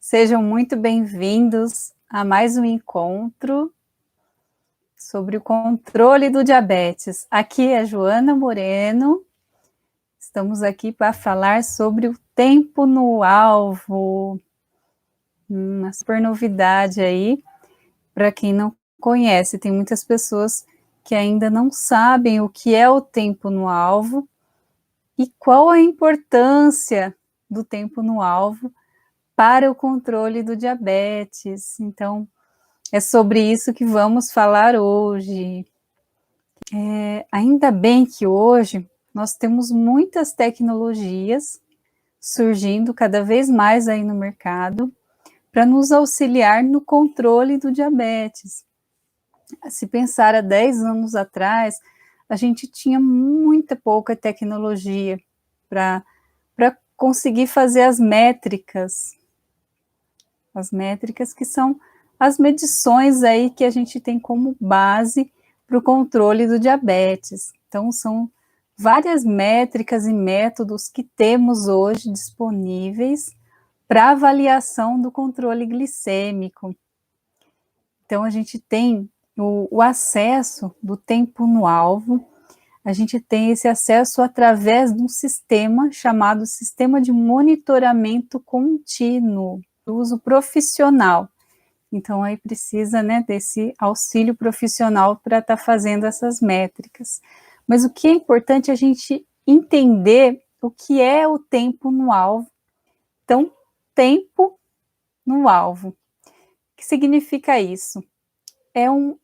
Sejam muito bem-vindos a mais um encontro sobre o controle do diabetes. Aqui é Joana Moreno, estamos aqui para falar sobre o tempo no alvo, uma super novidade aí, para quem não conhece, tem muitas pessoas que ainda não sabem o que é o tempo no alvo e qual a importância do tempo no alvo para o controle do diabetes. Então, é sobre isso que vamos falar hoje. Ainda bem que hoje nós temos muitas tecnologias surgindo cada vez mais aí no mercado para nos auxiliar no controle do diabetes. Se pensar há 10 anos atrás, a gente tinha muita pouca tecnologia para conseguir fazer as métricas que são as medições aí que a gente tem como base para o controle do diabetes. Então, são várias métricas e métodos que temos hoje disponíveis para avaliação do controle glicêmico. Então, a gente tem o acesso do tempo no alvo, a gente tem esse acesso através de um sistema chamado Sistema de Monitoramento Contínuo, do uso profissional. Então, aí precisa, desse auxílio profissional para estar fazendo essas métricas. Mas o que é importante é a gente entender o que é o tempo no alvo. Então, tempo no alvo. O que significa isso? É um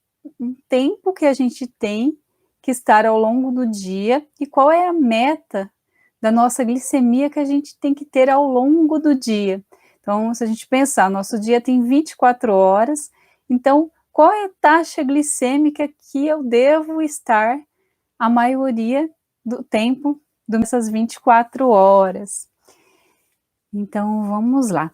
tempo que a gente tem que estar ao longo do dia e qual é a meta da nossa glicemia que a gente tem que ter ao longo do dia. Então, se a gente pensar, nosso dia tem 24 horas, então, qual é a taxa glicêmica que eu devo estar a maioria do tempo dessas 24 horas? Então, vamos lá.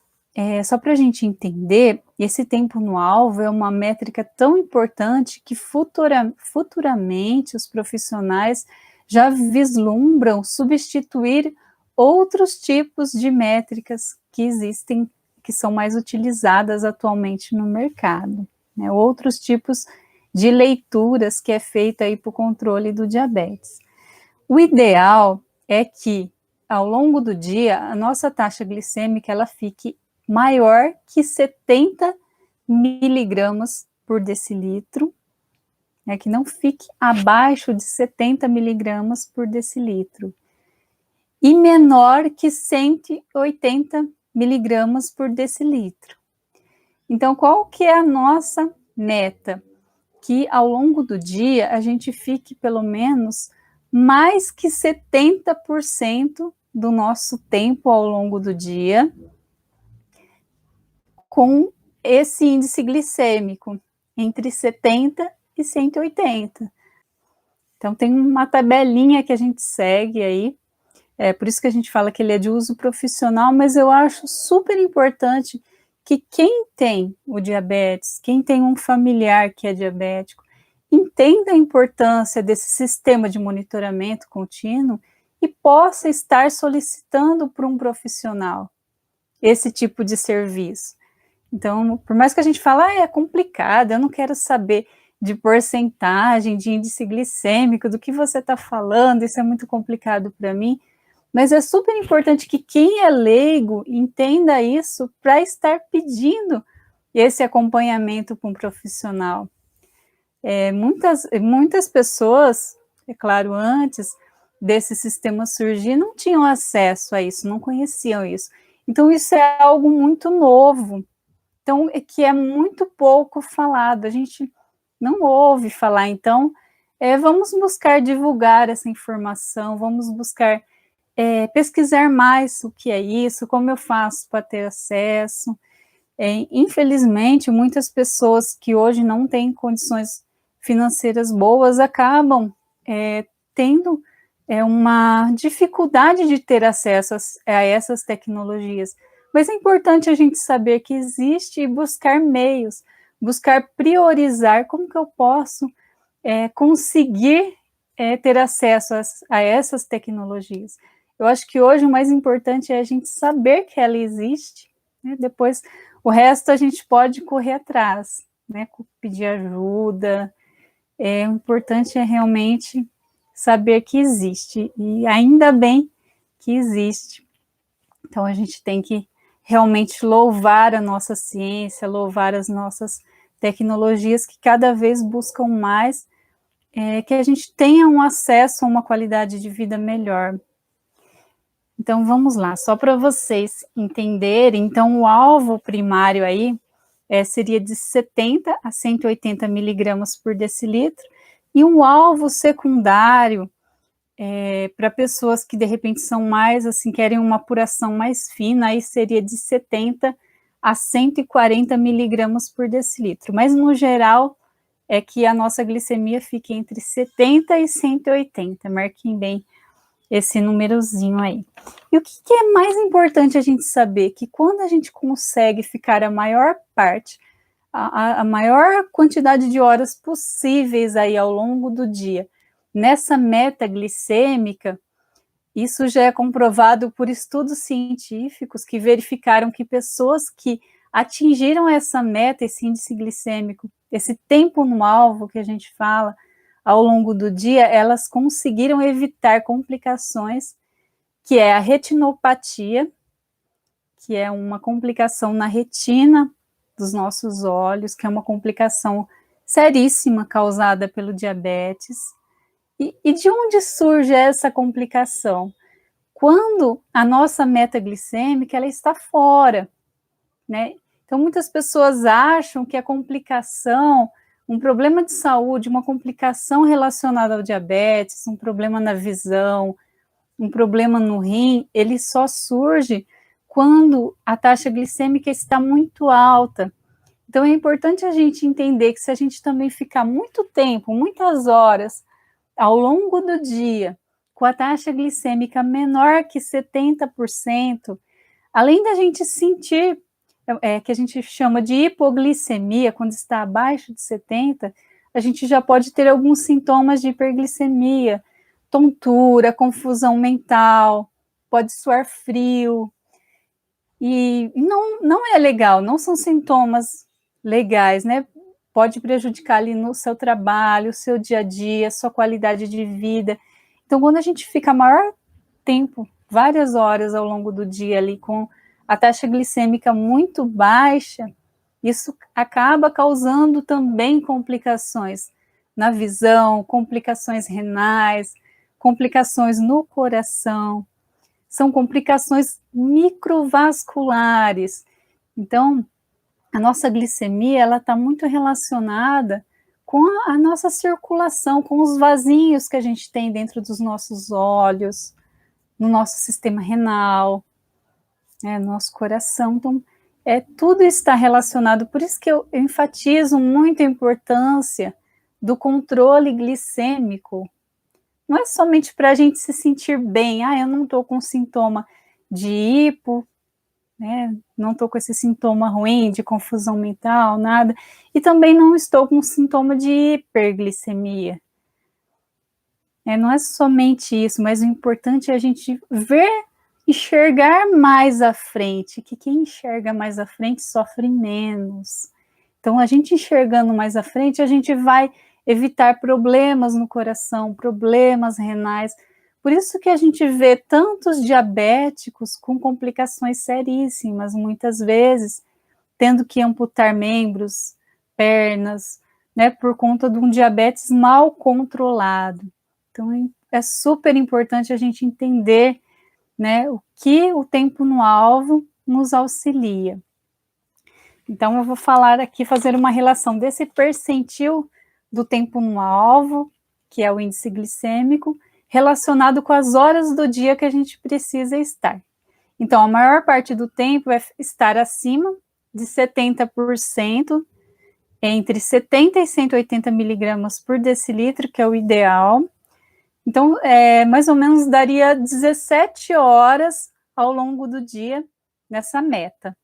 Só para a gente entender, esse tempo no alvo é uma métrica tão importante que futuramente os profissionais já vislumbram substituir outros tipos de métricas que existem, que são mais utilizadas atualmente no mercado, né? Outros tipos de leituras que é feita aí para o controle do diabetes. O ideal é que, ao longo do dia, a nossa taxa glicêmica ela fique maior que 70 miligramas por decilitro, né, que não fique abaixo de 70 miligramas por decilitro, e menor que 180 miligramas por decilitro. Então, qual que é a nossa meta? Que ao longo do dia a gente fique pelo menos mais que 70% do nosso tempo ao longo do dia com esse índice glicêmico entre 70 e 180. Então tem uma tabelinha que a gente segue aí, por isso que a gente fala que ele é de uso profissional, mas eu acho super importante que quem tem o diabetes, quem tem um familiar que é diabético, entenda a importância desse sistema de monitoramento contínuo e possa estar solicitando para um profissional esse tipo de serviço. Então, por mais que a gente fale, é complicado, eu não quero saber de porcentagem, de índice glicêmico, do que você está falando, isso é muito complicado para mim, mas é super importante que quem é leigo entenda isso para estar pedindo esse acompanhamento com um profissional. Muitas pessoas, é claro, antes desse sistema surgir, não tinham acesso a isso, não conheciam isso. Então, isso é algo muito novo. Então, que é muito pouco falado, a gente não ouve falar. Então, vamos buscar divulgar essa informação, vamos buscar pesquisar mais o que é isso, como eu faço para ter acesso. Infelizmente, muitas pessoas que hoje não têm condições financeiras boas acabam tendo uma dificuldade de ter acesso a essas tecnologias. Mas é importante a gente saber que existe e buscar meios, buscar priorizar como que eu posso conseguir ter acesso a essas tecnologias. Eu acho que hoje o mais importante é a gente saber que ela existe, né? Depois, o resto a gente pode correr atrás, né? Pedir ajuda. O importante é realmente saber que existe, e ainda bem que existe. Então, a gente tem que realmente louvar a nossa ciência, louvar as nossas tecnologias que cada vez buscam mais que a gente tenha um acesso a uma qualidade de vida melhor. Então, vamos lá, só para vocês entenderem. Então, o alvo primário aí seria de 70 a 180 miligramas por decilitro, e um alvo secundário para pessoas que, de repente, são mais, assim, querem uma apuração mais fina, aí seria de 70 a 140 miligramas por decilitro. Mas, no geral, é que a nossa glicemia fique entre 70 e 180, marquem bem esse númerozinho aí. E o que é mais importante a gente saber? Que quando a gente consegue ficar a maior parte, a maior quantidade de horas possíveis aí ao longo do dia, nessa meta glicêmica, isso já é comprovado por estudos científicos que verificaram que pessoas que atingiram essa meta, esse índice glicêmico, esse tempo no alvo que a gente fala, ao longo do dia, elas conseguiram evitar complicações, que é a retinopatia, que é uma complicação na retina dos nossos olhos, que é uma complicação seríssima causada pelo diabetes. E de onde surge essa complicação? Quando a nossa meta glicêmica ela está fora, né? Então, muitas pessoas acham que a complicação, um problema de saúde, uma complicação relacionada ao diabetes, um problema na visão, um problema no rim, ele só surge quando a taxa glicêmica está muito alta. Então, é importante a gente entender que se a gente também ficar muito tempo, muitas horas, ao longo do dia, com a taxa glicêmica menor que 70%, além da gente sentir, que a gente chama de hipoglicemia, quando está abaixo de 70, a gente já pode ter alguns sintomas de hiperglicemia, tontura, confusão mental, pode suar frio, e não é legal, não são sintomas legais, né? Pode prejudicar ali no seu trabalho, seu dia a dia, sua qualidade de vida. Então, quando a gente fica maior tempo, várias horas ao longo do dia ali com a taxa glicêmica muito baixa, isso acaba causando também complicações na visão, complicações renais, complicações no coração, são complicações microvasculares. Então, a nossa glicemia, ela está muito relacionada com a nossa circulação, com os vasinhos que a gente tem dentro dos nossos olhos, no nosso sistema renal, no nosso coração. Então, tudo está relacionado, por isso que eu enfatizo muito a importância do controle glicêmico. Não é somente para a gente se sentir bem, eu não estou com sintoma de hipo, né? Não estou com esse sintoma ruim de confusão mental, nada, e também não estou com sintoma de hiperglicemia. Não é somente isso, mas o importante é a gente enxergar mais à frente, que quem enxerga mais à frente sofre menos. Então, a gente enxergando mais à frente, a gente vai evitar problemas no coração, problemas renais. Por isso que a gente vê tantos diabéticos com complicações seríssimas, muitas vezes, tendo que amputar membros, pernas, né, por conta de um diabetes mal controlado. Então, é super importante a gente entender, né, o que o tempo no alvo nos auxilia. Então, eu vou falar aqui, fazer uma relação desse percentil do tempo no alvo, que é o índice glicêmico, relacionado com as horas do dia que a gente precisa estar. Então, a maior parte do tempo é estar acima de 70%, entre 70 e 180 miligramas por decilitro, que é o ideal. Então, mais ou menos daria 17 horas ao longo do dia nessa meta.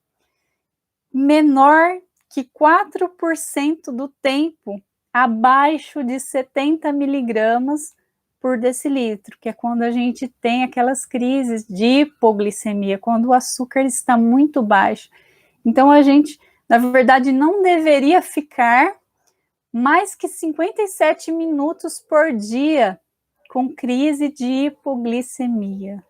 Menor que 4% do tempo abaixo de 70 miligramas por decilitro, que é quando a gente tem aquelas crises de hipoglicemia, quando o açúcar está muito baixo. Então, a gente, na verdade, não deveria ficar mais que 57 minutos por dia com crise de hipoglicemia.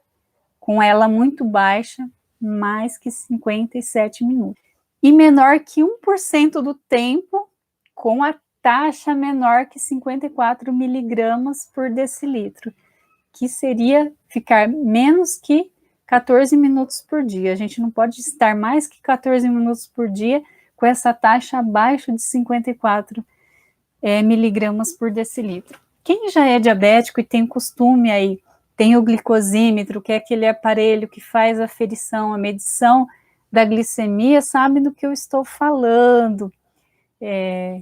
Com ela muito baixa, mais que 57 minutos. E menor que 1% do tempo com a taxa menor que 54 miligramas por decilitro, que seria ficar menos que 14 minutos por dia. A gente não pode estar mais que 14 minutos por dia com essa taxa abaixo de 54 miligramas por decilitro. Quem já é diabético e tem costume aí, tem o glicosímetro, que é aquele aparelho que faz a aferição, a medição da glicemia, sabe do que eu estou falando.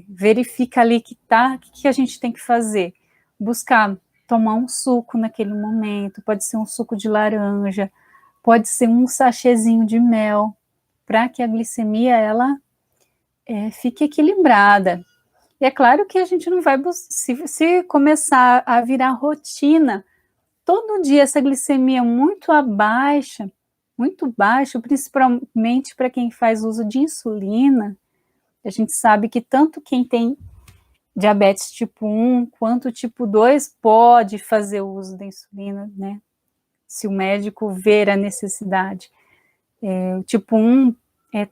Verifica ali que tá, o que a gente tem que fazer? Buscar tomar um suco naquele momento, pode ser um suco de laranja, pode ser um sachêzinho de mel, para que a glicemia ela fique equilibrada. E é claro que a gente não vai, se começar a virar rotina, todo dia essa glicemia muito baixa, principalmente para quem faz uso de insulina, a gente sabe que tanto quem tem diabetes tipo 1 quanto tipo 2 pode fazer o uso da insulina, né? Se o médico ver a necessidade. O tipo 1,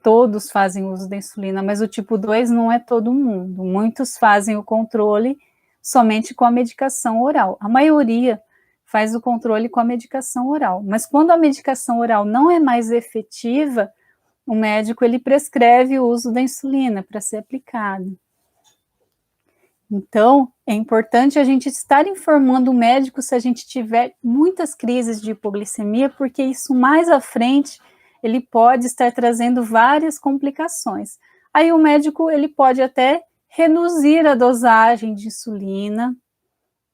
todos fazem uso da insulina, mas o tipo 2 não é todo mundo. Muitos fazem o controle somente com a medicação oral. A maioria faz o controle com a medicação oral. Mas quando a medicação oral não é mais efetiva, o médico ele prescreve o uso da insulina para ser aplicado. Então, é importante a gente estar informando o médico se a gente tiver muitas crises de hipoglicemia, porque isso mais à frente ele pode estar trazendo várias complicações. Aí o médico ele pode até reduzir a dosagem de insulina,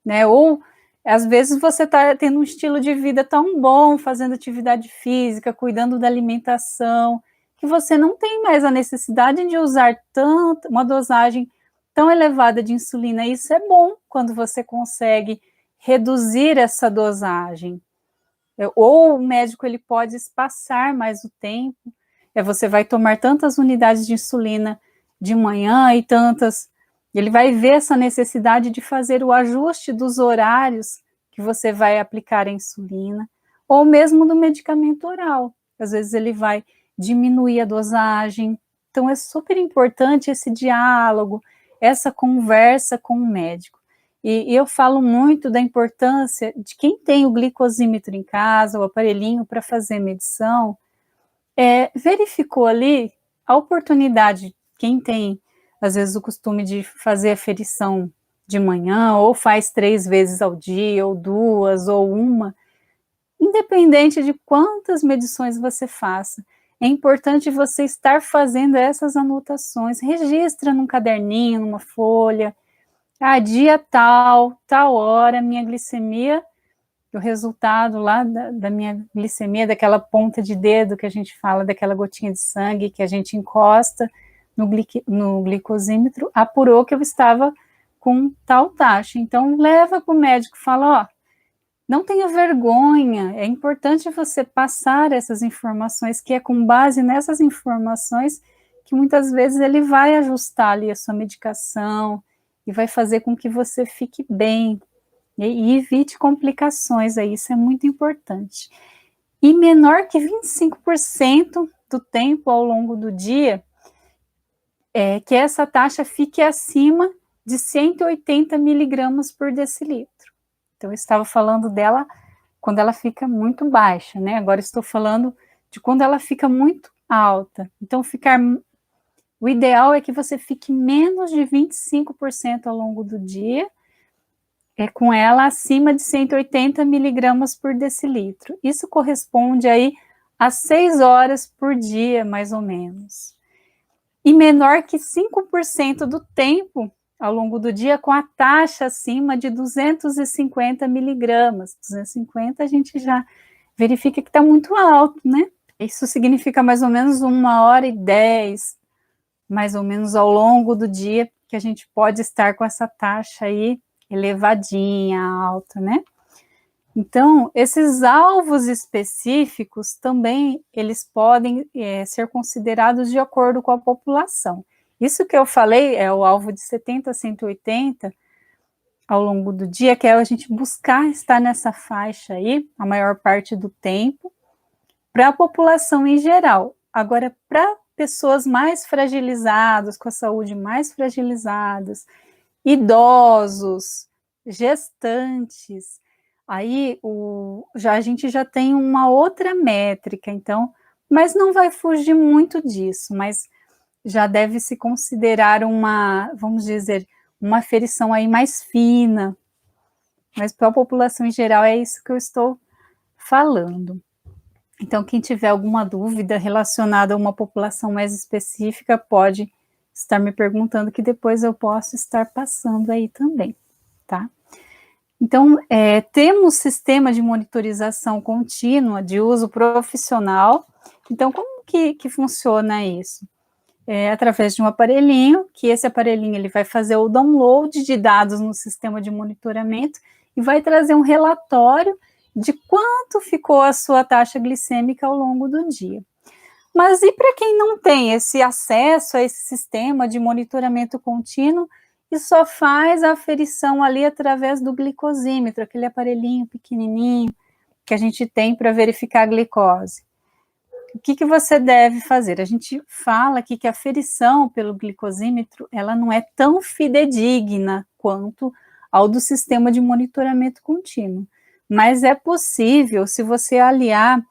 né? Ou às vezes você está tendo um estilo de vida tão bom, fazendo atividade física, cuidando da alimentação, que você não tem mais a necessidade de usar uma dosagem tão elevada de insulina. Isso é bom quando você consegue reduzir essa dosagem. Ou o médico ele pode espaçar mais o tempo. Você vai tomar tantas unidades de insulina de manhã e tantas. Ele vai ver essa necessidade de fazer o ajuste dos horários que você vai aplicar a insulina, ou mesmo do medicamento oral. Às vezes ele vai diminuir a dosagem. Então é super importante esse diálogo, essa conversa com o médico. E eu falo muito da importância de quem tem o glicosímetro em casa, o aparelhinho para fazer medição, verificou ali a oportunidade, quem tem, às vezes, o costume de fazer aferição de manhã, ou faz 3 vezes ao dia, ou 2, ou 1, independente de quantas medições você faça, é importante você estar fazendo essas anotações, registra num caderninho, numa folha, dia tal hora, minha glicemia, o resultado lá da minha glicemia, daquela ponta de dedo que a gente fala, daquela gotinha de sangue que a gente encosta no glicosímetro, apurou que eu estava com tal taxa. Então, leva para o médico, fala, não tenha vergonha, é importante você passar essas informações, que é com base nessas informações que muitas vezes ele vai ajustar ali a sua medicação e vai fazer com que você fique bem, e evite complicações, aí isso é muito importante. E menor que 25% do tempo ao longo do dia, que essa taxa fique acima de 180 miligramas por decilitro. Então, eu estava falando dela quando ela fica muito baixa, né? Agora estou falando de quando ela fica muito alta. Então, o ideal é que você fique menos de 25% ao longo do dia, com ela acima de 180 miligramas por decilitro. Isso corresponde aí a 6 horas por dia, mais ou menos. E menor que 5% do tempo ao longo do dia com a taxa acima de 250 miligramas. 250 a gente já verifica que está muito alto, né? Isso significa mais ou menos 1h10, mais ou menos ao longo do dia, que a gente pode estar com essa taxa aí elevadinha, alta, né? Então, esses alvos específicos também, eles podem ser considerados de acordo com a população. Isso que eu falei é o alvo de 70 a 180 ao longo do dia, que é a gente buscar estar nessa faixa aí, a maior parte do tempo, para a população em geral. Agora, para pessoas mais fragilizadas, com a saúde mais fragilizadas, idosos, gestantes, aí a gente já tem uma outra métrica, então, mas não vai fugir muito disso, mas já deve se considerar uma, vamos dizer, uma aferição aí mais fina, mas para a população em geral é isso que eu estou falando. Então, quem tiver alguma dúvida relacionada a uma população mais específica, pode estar me perguntando, que depois eu posso estar passando aí também, tá? Então, temos sistema de monitorização contínua de uso profissional. Então, como que funciona isso? Através de um aparelhinho, que esse aparelhinho ele vai fazer o download de dados no sistema de monitoramento e vai trazer um relatório de quanto ficou a sua taxa glicêmica ao longo do dia. Mas e para quem não tem esse acesso a esse sistema de monitoramento contínuo e só faz a aferição ali através do glicosímetro, aquele aparelhinho pequenininho que a gente tem para verificar a glicose? O que você deve fazer? A gente fala aqui que a aferição pelo glicosímetro, ela não é tão fidedigna quanto ao do sistema de monitoramento contínuo, mas é possível, se você aliar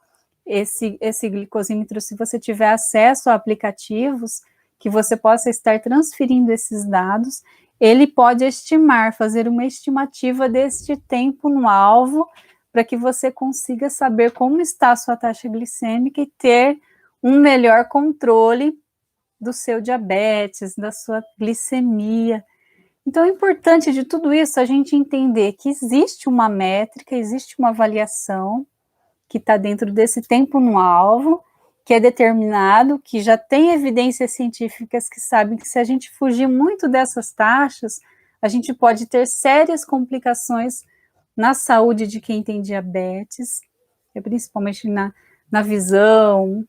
esse glicosímetro, se você tiver acesso a aplicativos que você possa estar transferindo esses dados, ele pode estimar, fazer uma estimativa deste tempo no alvo, para que você consiga saber como está a sua taxa glicêmica e ter um melhor controle do seu diabetes, da sua glicemia. Então, é importante de tudo isso a gente entender que existe uma métrica, existe uma avaliação que está dentro desse tempo no alvo, que é determinado, que já tem evidências científicas que sabem que se a gente fugir muito dessas taxas, a gente pode ter sérias complicações na saúde de quem tem diabetes, principalmente na visão,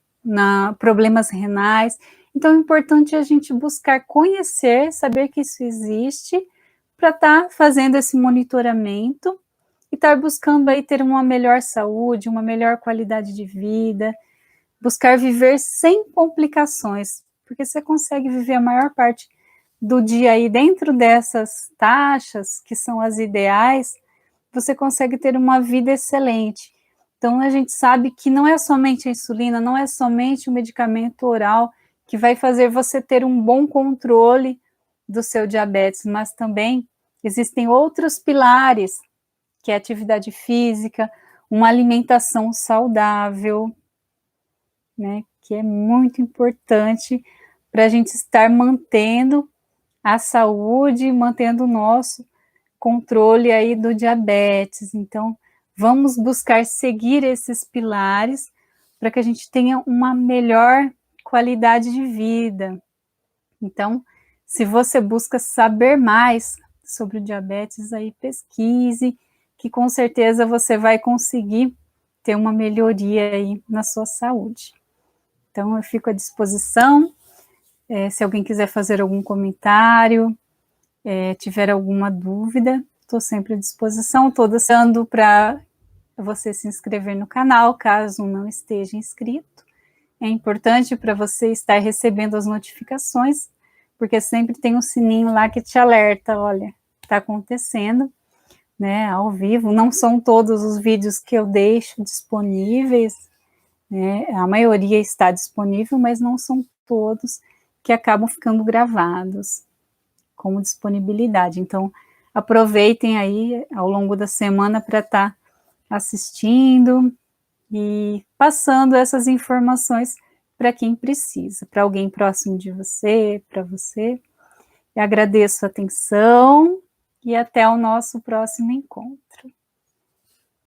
problemas renais. Então, é importante a gente buscar conhecer, saber que isso existe, para estar fazendo esse monitoramento e estar buscando aí ter uma melhor saúde, uma melhor qualidade de vida, buscar viver sem complicações, porque você consegue viver a maior parte do dia aí dentro dessas taxas, que são as ideais, você consegue ter uma vida excelente. Então, a gente sabe que não é somente a insulina, não é somente o medicamento oral que vai fazer você ter um bom controle do seu diabetes, mas também existem outros pilares, que é a atividade física, uma alimentação saudável, né, que é muito importante para a gente estar mantendo a saúde, mantendo o nosso controle aí do diabetes. Então, vamos buscar seguir esses pilares para que a gente tenha uma melhor qualidade de vida. Então, se você busca saber mais sobre o diabetes, aí pesquise, que com certeza você vai conseguir ter uma melhoria aí na sua saúde. Então, eu fico à disposição, se alguém quiser fazer algum comentário, tiver alguma dúvida, estou sempre à disposição, estou deixando para você se inscrever no canal, caso não esteja inscrito. É importante para você estar recebendo as notificações, porque sempre tem um sininho lá que te alerta, olha, está acontecendo, né, ao vivo. Não são todos os vídeos que eu deixo disponíveis, né, a maioria está disponível, mas não são todos que acabam ficando gravados como disponibilidade. Então, aproveitem aí ao longo da semana para estar assistindo e passando essas informações para quem precisa, para alguém próximo de você, para você. Eu agradeço a atenção e até o nosso próximo encontro.